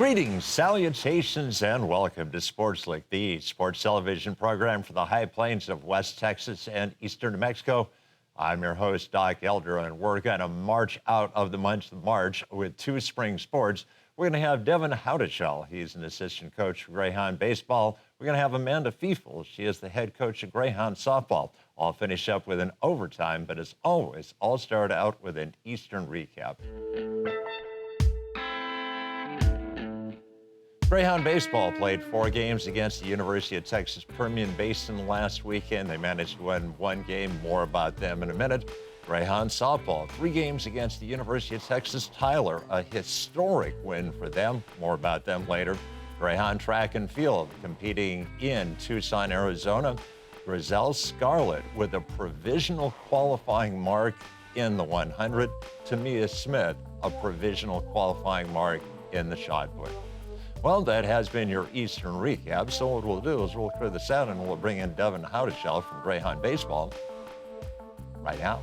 Greetings, salutations, and welcome to Sportslook, the sports television program for the High Plains of West Texas and Eastern New Mexico. I'm your host, Doc Elder, and we're going to march out of the month of March with two spring sports. We're going to have Devin Howdashell. He's an assistant coach for Greyhound baseball. We're going to have Amanda Fiefel. She is the head coach of Greyhound softball. I'll finish up with an overtime, but as always, I'll start out with an Eastern recap. Greyhound baseball played 4 games against the University of Texas Permian Basin last weekend. They managed to win 1 game. More about them in a minute. Greyhound softball, 3 games against the University of Texas Tyler, a historic win for them. More about them later. Greyhound track and field competing in Tucson, Arizona. Grizel Scarlett with a provisional qualifying mark in the 100. Tamia Smith, a provisional qualifying mark in the shot put. Well, that has been your Eastern recap. So what we'll do is we'll clear this out and we'll bring in Devin Howdashell from Greyhound baseball right now.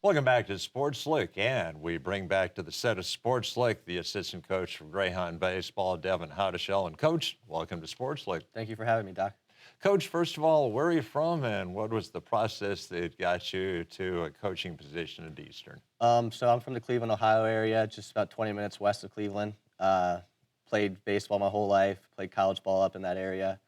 Welcome back to Sportslook, and we bring back to the set of Sportslook the assistant coach from Greyhound baseball, Devin Howdashell. And Coach, welcome to Sportslook. Thank you for having me, Doc. Coach, first of all, where are you from, and what was the process that got you to a coaching position at Eastern? So I'm from the Cleveland, Ohio area, just about 20 minutes west of Cleveland. Played baseball my whole life, played college ball up in that area.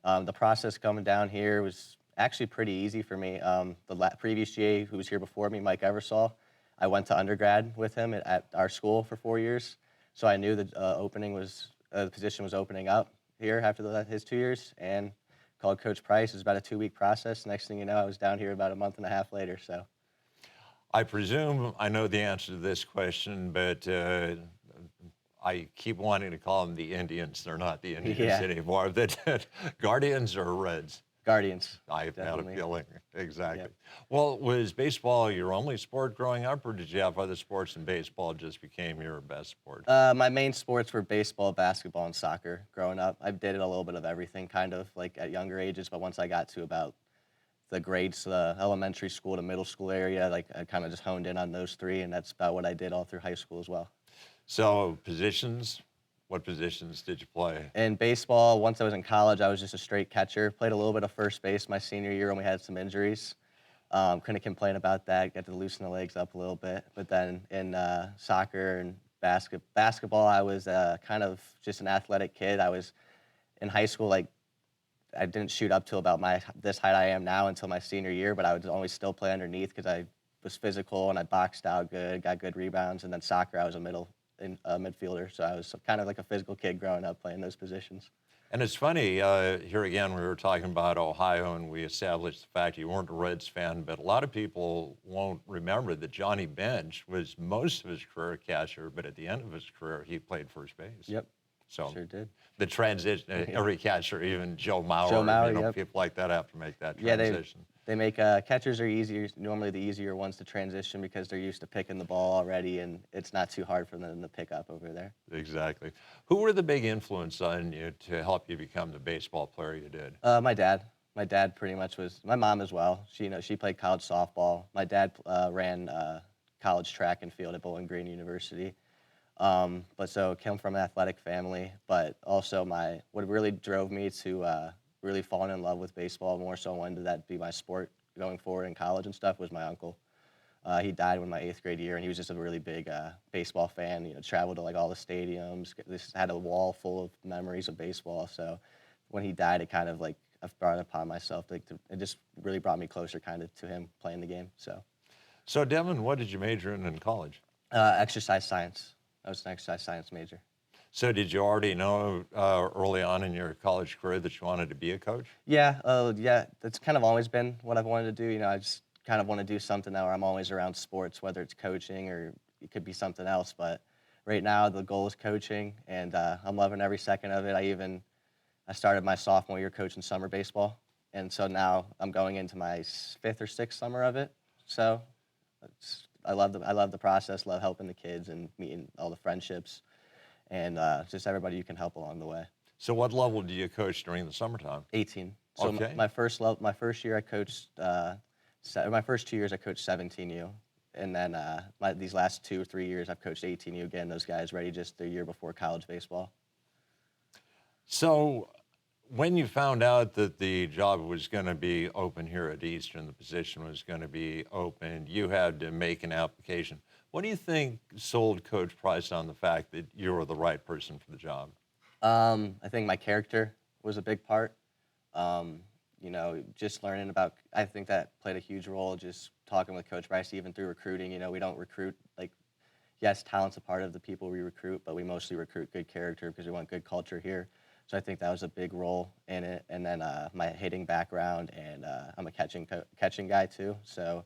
The process coming down here was actually pretty easy for me. The previous GA who was here before me, Mike Eversole, I went to undergrad with him at our school for 4 years. So I knew the position was opening up here after his 2 years, and called Coach Price. It was about a 2-week process. Next thing you know, I was down here about a month and a half later. So I presume I know the answer to this question, but I keep wanting to call them the Indians. They're not the Indians anymore. The Guardians or Reds? Guardians. I had a feeling. Exactly. Yep. Well, was baseball your only sport growing up, or did you have other sports and baseball just became your best sport? My main sports were baseball, basketball, and soccer growing up. I did a little bit of everything kind of like at younger ages, but once I got to about the grades, elementary school to middle school area, like I kind of just honed in on those 3, and that's about what I did all through high school as well. So positions? What positions did you play? In baseball, once I was in college, I was just a straight catcher. Played a little bit of first base my senior year when we had some injuries. Couldn't complain about that. Got to loosen the legs up a little bit. But then in soccer and basketball, I was kind of just an athletic kid. I was in high school, like I didn't shoot up till about this height I am now until my senior year, but I would always still play underneath because I was physical and I boxed out good, got good rebounds. And then soccer, I was a midfielder, so I was kind of like a physical kid growing up playing those positions. And it's funny, here again, we were talking about Ohio, and we established the fact you weren't a Reds fan, but a lot of people won't remember that Johnny Bench was most of his career a catcher, but at the end of his career, he played first base. Yep, so sure did. The transition, every catcher, even Joe Mauer, yep. People like that have to make that transition. They make catchers are normally the easier ones to transition because they're used to picking the ball already, and it's not too hard for them to pick up over there. Exactly. Who were the big influence on you to help you become the baseball player you did? My dad. My dad pretty much was. My mom as well. She played college softball. My dad ran college track and field at Bowling Green University. But so came from an athletic family, but also what really drove me to really falling in love with baseball, more so wanted that be my sport going forward in college and stuff, was my uncle. He died in my 8th grade year, and he was just a really big baseball fan. Traveled to like all the stadiums. This had a wall full of memories of baseball. So when he died, it kind of like I've brought it upon myself. It just really brought me closer kind of to him playing the game. So Devin, what did you major in college? Exercise science. I was an exercise science major. So did you already know early on in your college career that you wanted to be a coach? Yeah, that's kind of always been what I've wanted to do. I just kind of want to do something now where I'm always around sports, whether it's coaching or it could be something else. But right now the goal is coaching, and I'm loving every second of it. I started my sophomore year coaching summer baseball, and so now I'm going into my 5th or 6th summer of it. So I love the process, love helping the kids and meeting all the friendships. And just everybody you can help along the way. So what level do you coach during the summertime? 18. So Okay. my first year I coached, my first 2 years I coached 17U, and then these last 2 or 3 years I've coached 18U again. Those guys ready just the year before college baseball. So when you found out that the job was going to be open here at Eastern, the position was going to be open, you had to make an application. What do you think sold Coach Price on the fact that you were the right person for the job? I think my character was a big part. Just learning about, I think that played a huge role, just talking with Coach Bryce, even through recruiting. We don't recruit, like, yes, talent's a part of the people we recruit, but we mostly recruit good character because we want good culture here. So I think that was a big role in it. And then my hitting background, and I'm a catching guy too. So,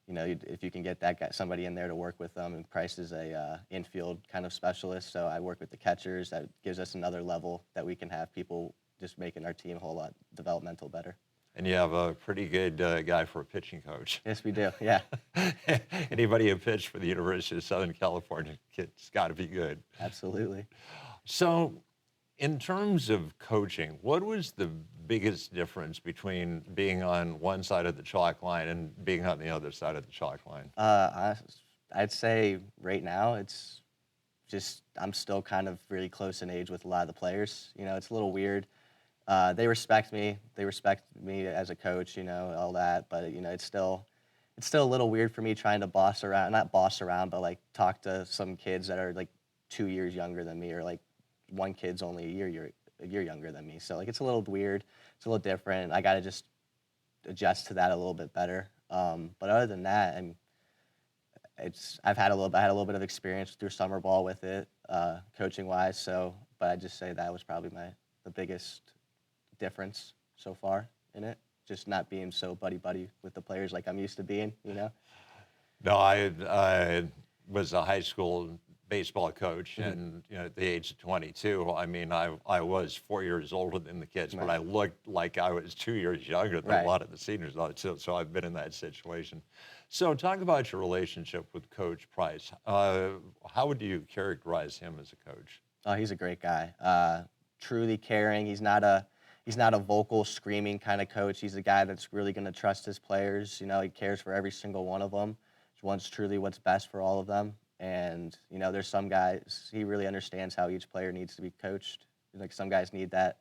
if you can get that guy, somebody in there to work with them, and Price is a infield kind of specialist, so I work with the catchers. That gives us another level that we can have people just making our team a whole lot developmental better. And you have a pretty good guy for a pitching coach. Yes, we do. Yeah, Anybody who pitched for the University of Southern California, it's got to be good. absolutely. So, in terms of coaching, what was the biggest difference between being on one side of the chalk line and being on the other side of the chalk line? I'd say right now it's just I'm still kind of really close in age with a lot of the players. It's a little weird. They respect me. They respect me as a coach. All that. But it's still a little weird for me trying to boss around, not boss around, but like talk to some kids that are like 2 years younger than me, or like one kid's only a year younger than me. So like it's a little weird. It's a little different. I got to just adjust to that a little bit better. But other than that, I had a little bit of experience through summer ball with it, coaching wise. So, but I'd just say that was probably the biggest difference so far in it. Just not being so buddy buddy with the players like I'm used to being. No, I was a high school baseball coach, Mm-hmm. and at the age of 22, I mean, I was 4 years older than the kids, but Right. I looked like I was 2 years younger than a Right. lot of the seniors. So I've been in that situation. So talk about your relationship with Coach Price. How would you characterize him as a coach? Oh, he's a great guy. Truly caring. He's not a vocal, screaming kind of coach. He's a guy that's really going to trust his players. He cares for every single one of them. He wants truly what's best for all of them. And there's some guys, he really understands how each player needs to be coached. Like, some guys need that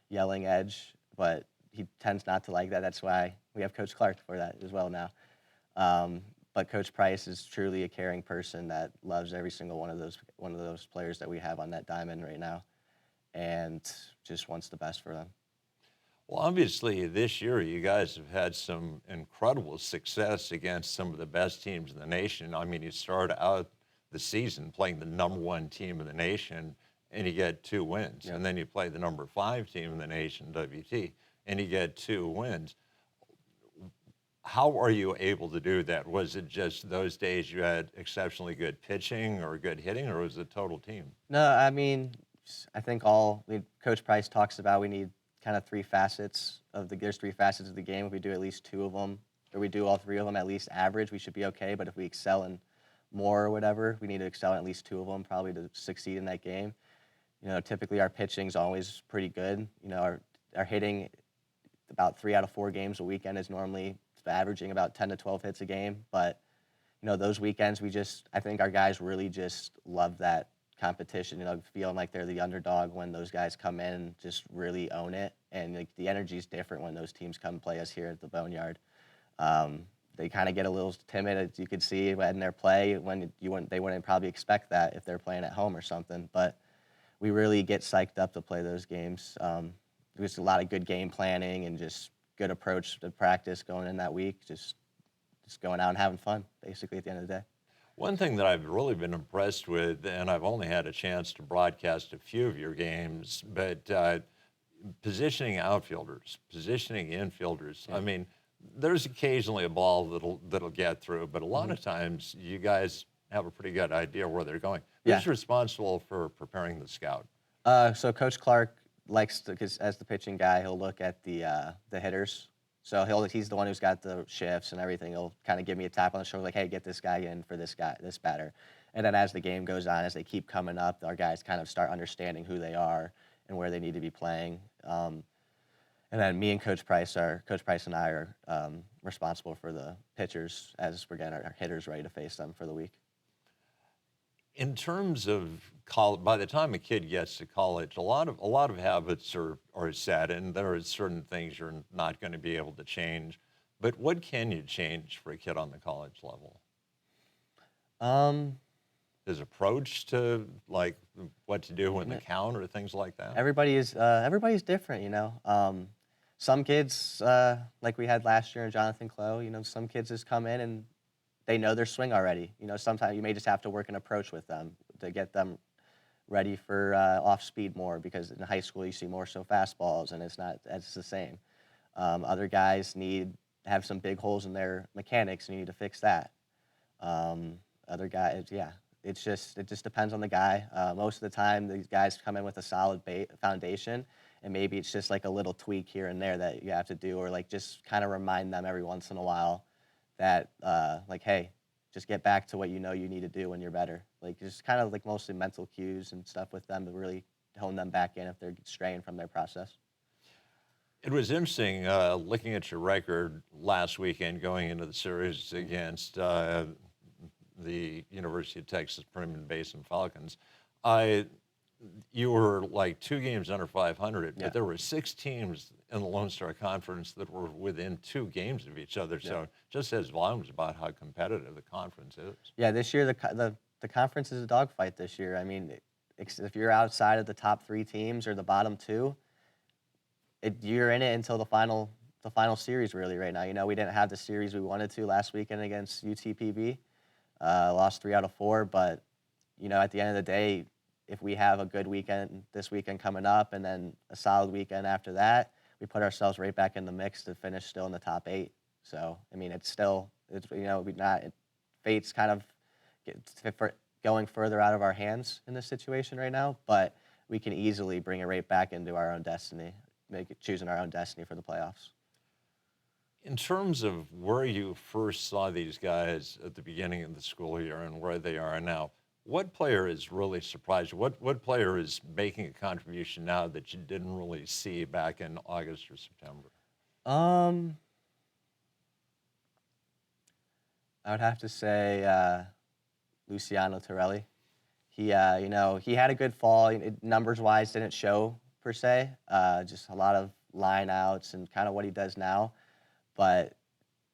yelling edge, but he tends not to like that. That's why we have Coach Clark for that as well now. But Coach Price is truly a caring person that loves every single one of those players that we have on that diamond right now, and just wants the best for them. Well, obviously, this year you guys have had some incredible success against some of the best teams in the nation. I mean, you start out the season playing the number one team in the nation, and you get 2 wins. Yep. And then you play the number 5 team in the nation, WT, and you get 2 wins. How are you able to do that? Was it just those days you had exceptionally good pitching or good hitting, or was it a total team? No, I mean, I think Coach Price talks about we need kind of there's 3 facets of the game. If we do at least 2 of them, or we do all 3 of them at least average, we should be okay. But if we excel in more or whatever, we need to excel in at least 2 of them probably to succeed in that game. Typically our pitching's always pretty good. Our hitting, about 3 out of 4 games a weekend, is normally averaging about 10 to 12 hits a game. But those weekends, I think our guys really just love that competition, feeling like they're the underdog when those guys come in and just really own it. And like, the energy's different when those teams come play us here at the Boneyard. They kind of get a little timid, as you could see in their play, when they wouldn't probably expect that if they're playing at home or something. But we really get psyched up to play those games. There's a lot of good game planning and just good approach to practice going in that week. Just going out and having fun, basically, at the end of the day. One thing that I've really been impressed with, and I've only had a chance to broadcast a few of your games, but positioning outfielders, positioning infielders. Yeah. I mean, there's occasionally a ball that'll get through, but a lot of times you guys have a pretty good idea where they're going. Yeah. Who's responsible for preparing the scout? So Coach Clark likes to, because as the pitching guy, he'll look at the hitters. So he's the one who's got the shifts and everything. He'll kind of give me a tap on the shoulder, like, hey, get this guy in for this batter. And then as the game goes on, as they keep coming up, our guys kind of start understanding who they are and where they need to be playing. And then me and Coach Price and I are responsible for the pitchers as we're getting our hitters ready to face them for the week. In terms of college, by the time a kid gets to college, a lot of habits are set, and there are certain things you're not going to be able to change. But what can you change for a kid on the college level? His approach to like what to do in the count or things like that. Everybody's different, you know. Some kids, like we had last year in Jonathan Clough, you know, some kids just come in and they know their swing already. You know, sometimes you may just have to work an approach with them to get them ready for off speed more, because in high school you see more so fastballs and it's the same. Other guys have some big holes in their mechanics and you need to fix that. Other guys, yeah, it just depends on the guy. Most of the time these guys come in with a solid foundation, and maybe it's just like a little tweak here and there that you have to do, or like just kind of remind them every once in a while that like, hey, just get back to what you know you need to do when you're better. Like just kind of like mostly mental cues and stuff with them to really hone them back in if they're straying from their process. It was interesting looking at your record last weekend going into the series against the University of Texas Permian Basin Falcons. You were like 2 games under 500, Yeah. but there were 6 teams in the Lone Star Conference that were within 2 games of each other. So just says volumes about how competitive the conference is. Yeah, this year the conference is a dogfight this year. I mean, if you're outside of the top 3 teams or the bottom 2, you're in it until the final series really right now. You know, we didn't have the series we wanted to last weekend against UTPB. Lost 3 out of 4, but you know, at the end of the day, if we have a good weekend this weekend coming up and then a solid weekend after that, we put ourselves right back in the mix to finish still in the top 8. So, I mean, it's you know, fate's kind of going further out of our hands in this situation right now, but we can easily bring it right back into our own destiny, choosing our own destiny for the playoffs. In terms of where you first saw these guys at the beginning of the school year and where they are now, what player is really surprised you? What player is making a contribution now that you didn't really see back in August or September? I would have to say Luciano Torelli. He, you know, he had a good fall. Numbers-wise, didn't show per se. Just a lot of line outs and kind of what he does now. But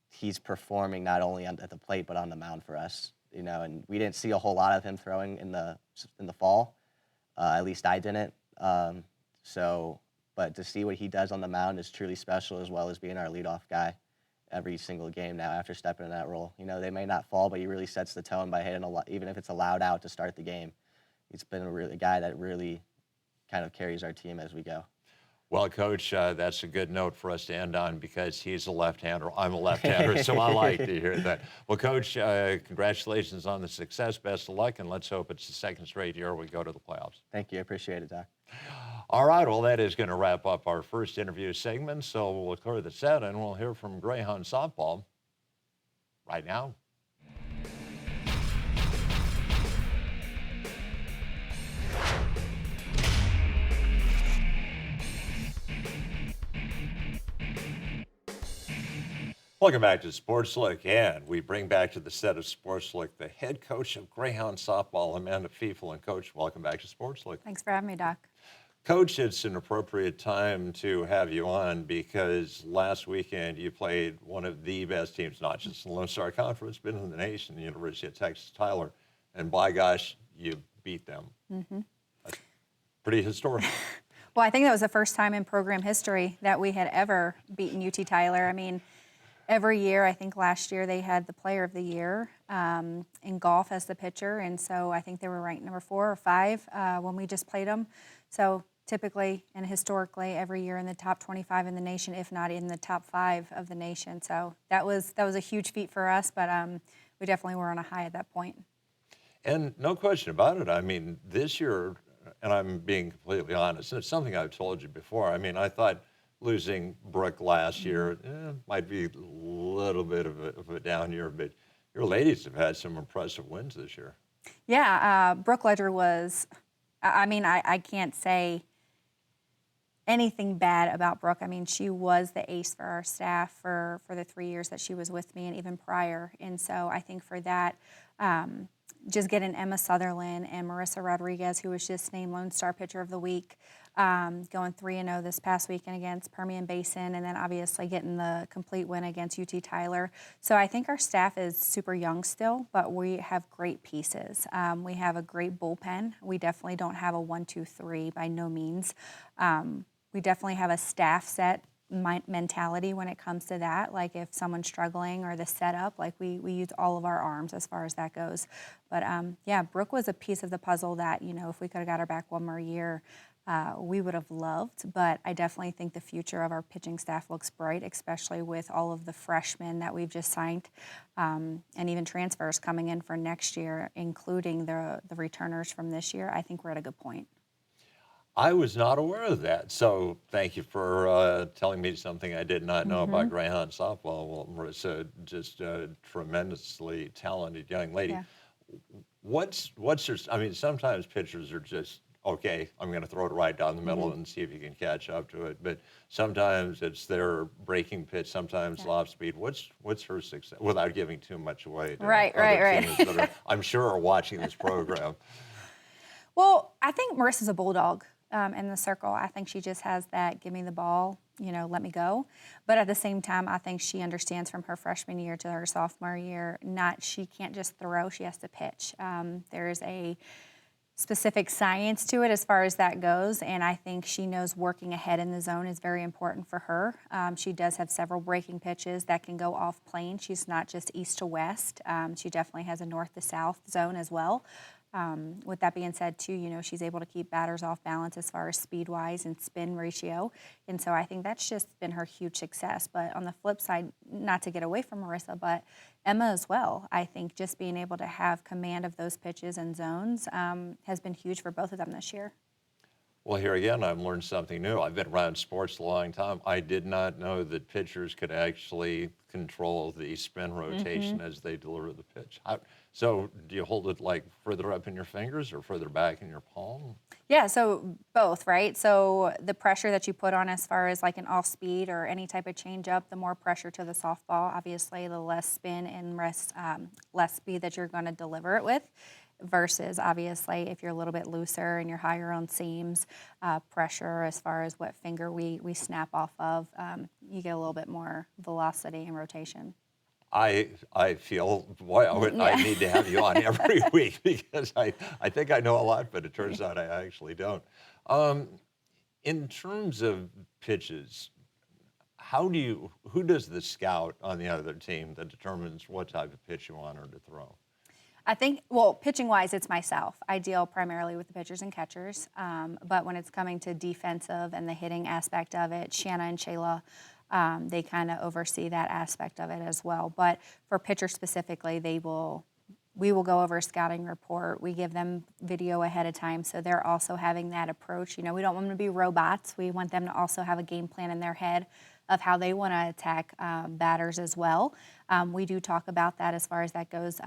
he's performing not only at the plate but on the mound for us, you know. And we didn't see a whole lot of him throwing in the fall. At least I didn't. But to see what he does on the mound is truly special, as well as being our leadoff guy every single game now after stepping in that role. You know, they may not fall, but he really sets the tone by hitting even if it's a loud out to start the game. He's been a guy that really kind of carries our team as we go. Well, Coach, that's a good note for us to end on, because he's a left-hander. I'm a left-hander, so I like to hear that. Well, Coach, congratulations on the success. Best of luck, and let's hope it's the second straight year we go to the playoffs. Thank you. I appreciate it, Doc. All right, well, that is going to wrap up our first interview segment, so we'll clear the set, and we'll hear from Greyhound softball right now. Welcome back to Sportslook, and we bring back to the set of Sportslook the head coach of Greyhound softball, Amanda Fiefel. And Coach, welcome back to Sportslook. Thanks for having me, Doc. Coach, it's an appropriate time to have you on, because last weekend you played one of the best teams, not just in the Lone Star Conference, but in the nation, the University of Texas Tyler. And by gosh, you beat them. Mm-hmm. That's pretty historic. Well, I think that was the first time in program history that we had ever beaten UT Tyler. I mean, every year, I think last year they had the player of the year in golf as the pitcher, and so I think they were ranked number 4 or 5 when we just played them. So typically and historically, every year in the top 25 in the nation, if not in the top 5 of the nation. So that was a huge feat for us, but we definitely were on a high at that point. And no question about it. I mean, this year, and I'm being completely honest, and it's something I've told you before. I mean, I thought losing Brooke last year might be a little bit of a down year, but your ladies have had some impressive wins this year. Yeah, Brooke Ledger was, I mean, I can't say anything bad about Brooke. I mean, she was the ace for our staff for the 3 years that she was with me and even prior. And so I think for that, just getting Emma Sutherland and Marissa Rodriguez, who was just named Lone Star Pitcher of the Week, going 3-0 this past weekend against Permian Basin, and then obviously getting the complete win against UT Tyler. So I think our staff is super young still, but we have great pieces. We have a great bullpen. We definitely don't have a 1-2-3 by no means. We definitely have a staff set mentality when it comes to that. Like if someone's struggling or the setup, like we use all of our arms as far as that goes. But yeah, Brooke was a piece of the puzzle that, if we could have got her back one more year, we would have loved. But I definitely think the future of our pitching staff looks bright, especially with all of the freshmen that we've just signed, and even transfers coming in for next year, including the returners from this year. I think we're at a good point. I was not aware of that, so thank you for telling me something I did not know about Greyhound softball. Well, Marissa, just a tremendously talented young lady. Yeah. What's your? I mean, sometimes pitchers are just okay. I'm going to throw it right down the middle and see if you can catch up to it. But sometimes it's their breaking pitch. Sometimes off speed. What's her success? Without giving too much away to Right. teams that are, I'm sure, are watching this program. Well, I think Marissa's a bulldog in the circle. I think she just has that give me the ball, let me go. But at the same time, I think she understands from her freshman year to her sophomore year, she can't just throw, she has to pitch. There's a specific science to it as far as that goes, and I think she knows working ahead in the zone is very important for her. She does have several breaking pitches that can go off plane. She's not just east to west. She definitely has a north to south zone as well. With that being said, too, she's able to keep batters off balance as far as speed-wise and spin ratio. And so I think that's just been her huge success. But on the flip side, not to get away from Marissa, but Emma as well, I think just being able to have command of those pitches and zones has been huge for both of them this year. Well, here again, I've learned something new. I've been around sports a long time. I did not know that pitchers could actually control the spin rotation as they deliver the pitch. So do you hold it like further up in your fingers or further back in your palm? Yeah, so both, right? So the pressure that you put on as far as like an off speed or any type of change up, the more pressure to the softball, obviously the less spin and less speed that you're going to deliver it with. Versus obviously if you're a little bit looser and you're higher on seams, pressure as far as what finger we snap off of, you get a little bit more velocity and rotation. I feel, boy, I need to have you on every week because I think I know a lot, but it turns out I actually don't. In terms of pitches, who does the scout on the other team that determines what type of pitch you want her to throw? I think, well, pitching-wise, it's myself. I deal primarily with the pitchers and catchers, but when it's coming to defensive and the hitting aspect of it, Shanna and Shayla, they kind of oversee that aspect of it as well. But for pitchers specifically, we will go over a scouting report. We give them video ahead of time, so they're also having that approach. We don't want them to be robots. We want them to also have a game plan in their head of how they want to attack batters as well. We do talk about that as far as that goes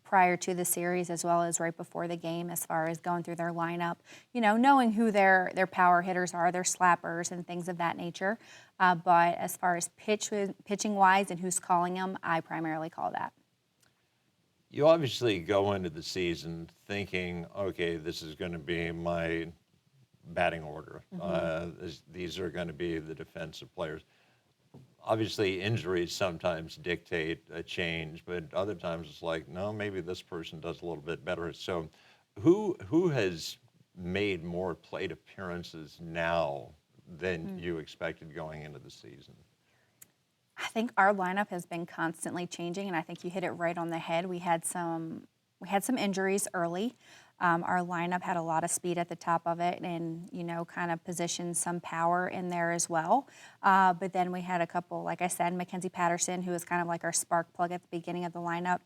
prior to the series as well as right before the game as far as going through their lineup, knowing who their power hitters are, their slappers and things of that nature. But as far as pitching-wise and who's calling them, I primarily call that. You obviously go into the season thinking, okay, this is going to be my batting order. These are going to be the defensive players. Obviously, injuries sometimes dictate a change, but other times it's like, no, maybe this person does a little bit better. So who has made more plate appearances now than you expected going into the season? I think our lineup has been constantly changing, and I think you hit it right on the head. We had some injuries early. Our lineup had a lot of speed at the top of it and, kind of positioned some power in there as well. But then we had a couple, like I said, Mackenzie Patterson, who was kind of like our spark plug at the beginning of the lineup,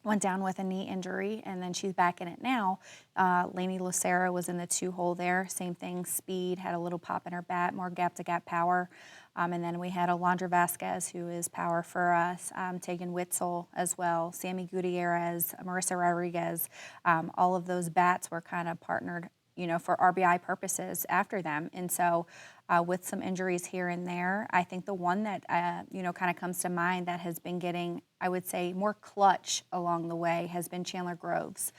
went down with a knee injury, and then she's back in it now. Lainey Lucera was in the 2-hole there. Same thing, speed, had a little pop in her bat, more gap-to-gap power. And then we had Alondra Vasquez, who is power for us, Tegan Witzel as well, Sammy Gutierrez, Marissa Rodriguez. All of those bats were kind of partnered for RBI purposes after them. And so with some injuries here and there, I think the one that, kind of comes to mind that has been getting, I would say, more clutch along the way has been Chandler Groves.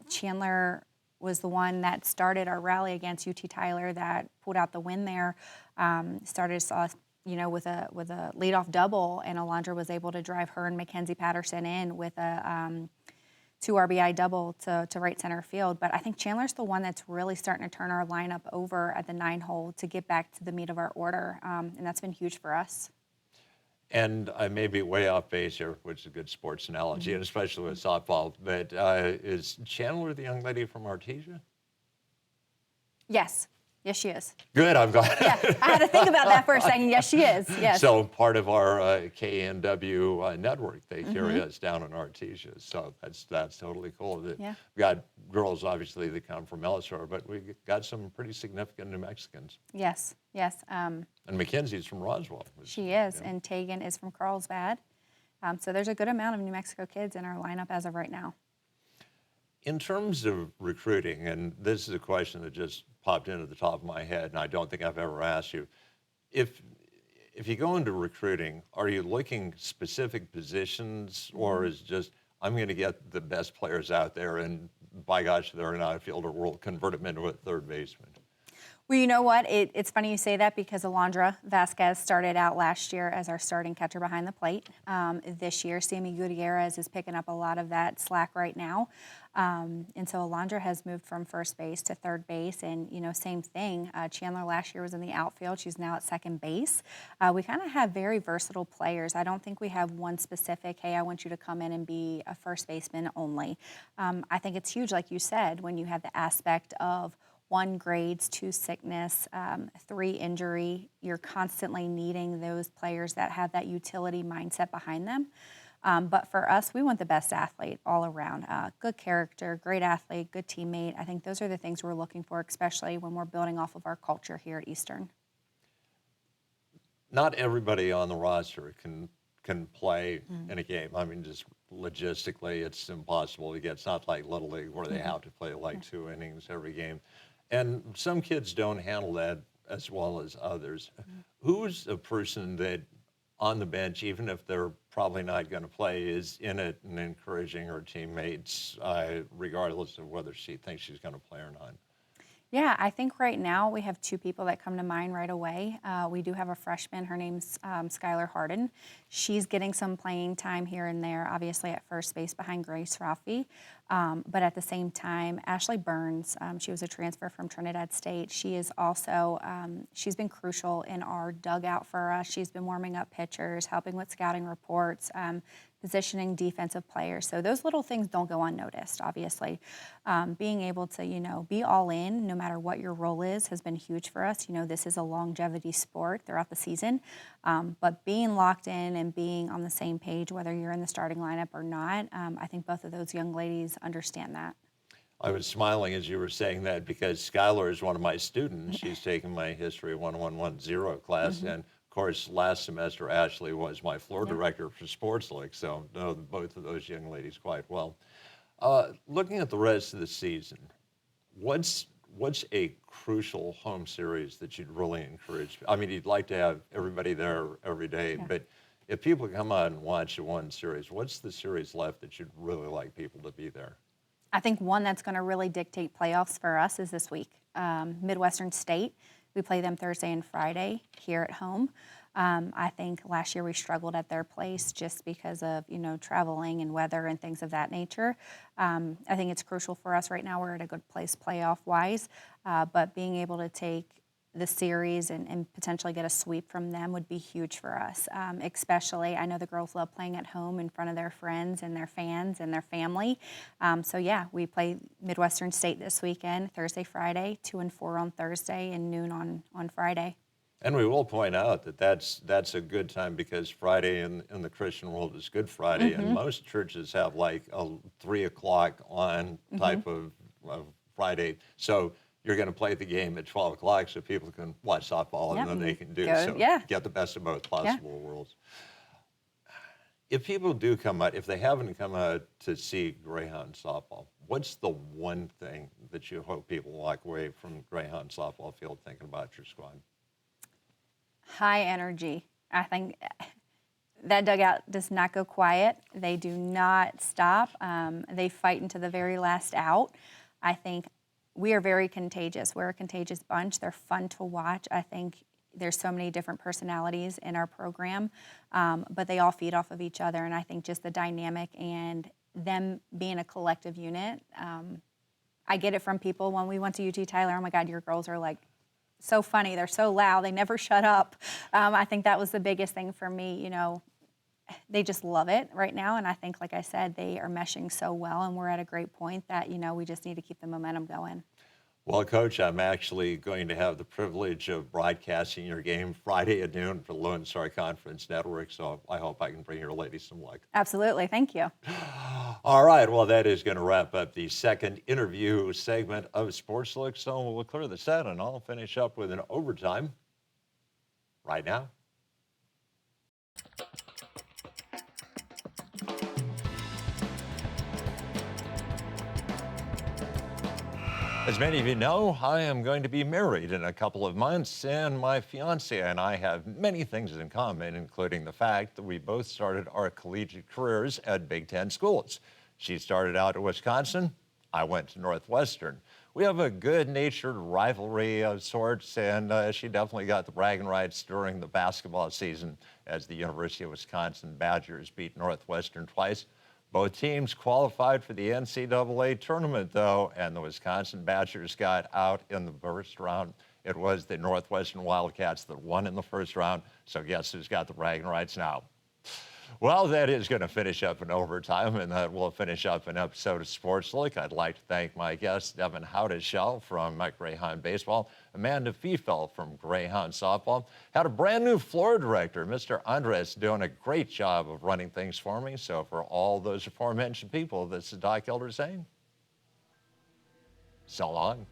Chandler was the one that started our rally against UT Tyler that pulled out the win there. Started us, with a leadoff double, and Alondra was able to drive her and Mackenzie Patterson in with a 2 RBI double to right center field. But I think Chandler's the one that's really starting to turn our lineup over at the 9 hole to get back to the meat of our order, and that's been huge for us. And I may be way off base here, which is a good sports analogy, and especially with softball, but is Chandler the young lady from Artesia? Yes. Yes, she is. Good, I'm glad. Yeah, I had to think about that for a second. Yes, she is. Yes. So part of our KNW network, they carry us down in Artesia. So that's totally cool. Yeah. We've got girls, obviously, that come from Ellisor, but we got some pretty significant New Mexicans. Yes, yes. And Mackenzie's from Roswell. She is, and Tegan is from Carlsbad. So there's a good amount of New Mexico kids in our lineup as of right now. In terms of recruiting, and this is a question that just popped into the top of my head, and I don't think I've ever asked you, if you go into recruiting, are you looking specific positions, or is just, I'm going to get the best players out there, and by gosh, they're an outfielder, we'll convert them into a third baseman? Well, you know what? It's funny you say that because Alondra Vasquez started out last year as our starting catcher behind the plate. This year, Sammy Gutierrez is picking up a lot of that slack right now. And so Alondra has moved from first base to third base, and, same thing. Chandler last year was in the outfield. She's now at second base. We kind of have very versatile players. I don't think we have one specific, hey, I want you to come in and be a first baseman only. I think it's huge, like you said, when you have the aspect of 1, grades, 2, sickness, 3, injury. You're constantly needing those players that have that utility mindset behind them. But for us, we want the best athlete all around. Good character, great athlete, good teammate. I think those are the things we're looking for, especially when we're building off of our culture here at Eastern. Not everybody on the roster can play in a game. I mean, just logistically, it's impossible to get. It's not like Little League where they have to play like 2 innings every game. And some kids don't handle that as well as others. Who's a person that on the bench, even if they're probably not going to play, is in it and encouraging her teammates, regardless of whether she thinks she's going to play or not? Yeah, I think right now we have 2 people that come to mind right away. We do have a freshman. Her name's Skylar Harden. She's getting some playing time here and there, obviously at first base behind Grace Rafi. But at the same time, Ashley Burns, she was a transfer from Trinidad State. She is also, she's been crucial in our dugout for us. She's been warming up pitchers, helping with scouting reports, positioning defensive players. So those little things don't go unnoticed, obviously. Being able to, be all in no matter what your role is has been huge for us. This is a longevity sport throughout the season. But being locked in and being on the same page, whether you're in the starting lineup or not, I think both of those young ladies understand that. I was smiling as you were saying that because Skylar is one of my students. She's taking my History 1110 class, and of course, last semester, Ashley was my floor director for Sportslook, so know both of those young ladies quite well. Looking at the rest of the season, what's a crucial home series that you'd really encourage? I mean, you'd like to have everybody there every day, but if people come out and watch the one series, what's the series left that you'd really like people to be there? I think one that's going to really dictate playoffs for us is this week. Midwestern State, we play them Thursday and Friday here at home. I think last year we struggled at their place just because of, traveling and weather and things of that nature. I think it's crucial for us right now. We're at a good place playoff-wise, but being able to take the series and potentially get a sweep from them would be huge for us. Especially, I know the girls love playing at home in front of their friends and their fans and their family. So yeah, we play Midwestern State this weekend, Thursday, Friday, 2 and 4 on Thursday and noon on Friday. And we will point out that that's a good time because Friday in the Christian world is Good Friday, and most churches have like a 3 o'clock on type of Friday. So you're going to play the game at 12 o'clock so people can watch softball and then they can do so. Get the best of both possible worlds. If people do come out, if they haven't come out to see Greyhound softball, what's the one thing that you hope people walk away from Greyhound softball field thinking about your squad? High energy. I think that dugout does not go quiet. They do not stop. They fight into the very last out. I think we are very contagious. We're a contagious bunch. They're fun to watch. I think there's so many different personalities in our program, but they all feed off of each other. And I think just the dynamic and them being a collective unit. I get it from people when we went to UT Tyler. Oh my God, your girls are like so funny. They're so loud. They never shut up. I think that was the biggest thing for me. You know, they just love it right now. And I think, like I said, they are meshing so well. And we're at a great point that, you know, we just need to keep the momentum going. Well, Coach, I'm actually going to have the privilege of broadcasting your game Friday at noon for the Lone Star Conference Network, so I hope I can bring your ladies some luck. Absolutely. Thank you. All right. Well, that is going to wrap up the second interview segment of Sportslook, so we'll clear the set, and I'll finish up with an overtime right now. As many of you know, I am going to be married in a couple of months, and my fiance and I have many things in common, including the fact that we both started our collegiate careers at Big Ten schools. She started out at Wisconsin. I went to Northwestern. We have a good-natured rivalry of sorts, and she definitely got the bragging rights during the basketball season as the University of Wisconsin Badgers beat Northwestern twice. Both teams qualified for the NCAA tournament, though, and the Wisconsin Badgers got out in the first round. It was the Northwestern Wildcats that won in the first round, so guess who's got the bragging rights now? Well, that is going to finish up in overtime, and that will finish up an episode of Sportslook. I'd like to thank my guests, Devin Howdeshell from Greyhound Baseball, Amanda Fiefel from Greyhound Softball. Had a brand new floor director, Mr. Andres, doing a great job of running things for me. So for all those aforementioned people, this is Doc Elder saying, so long.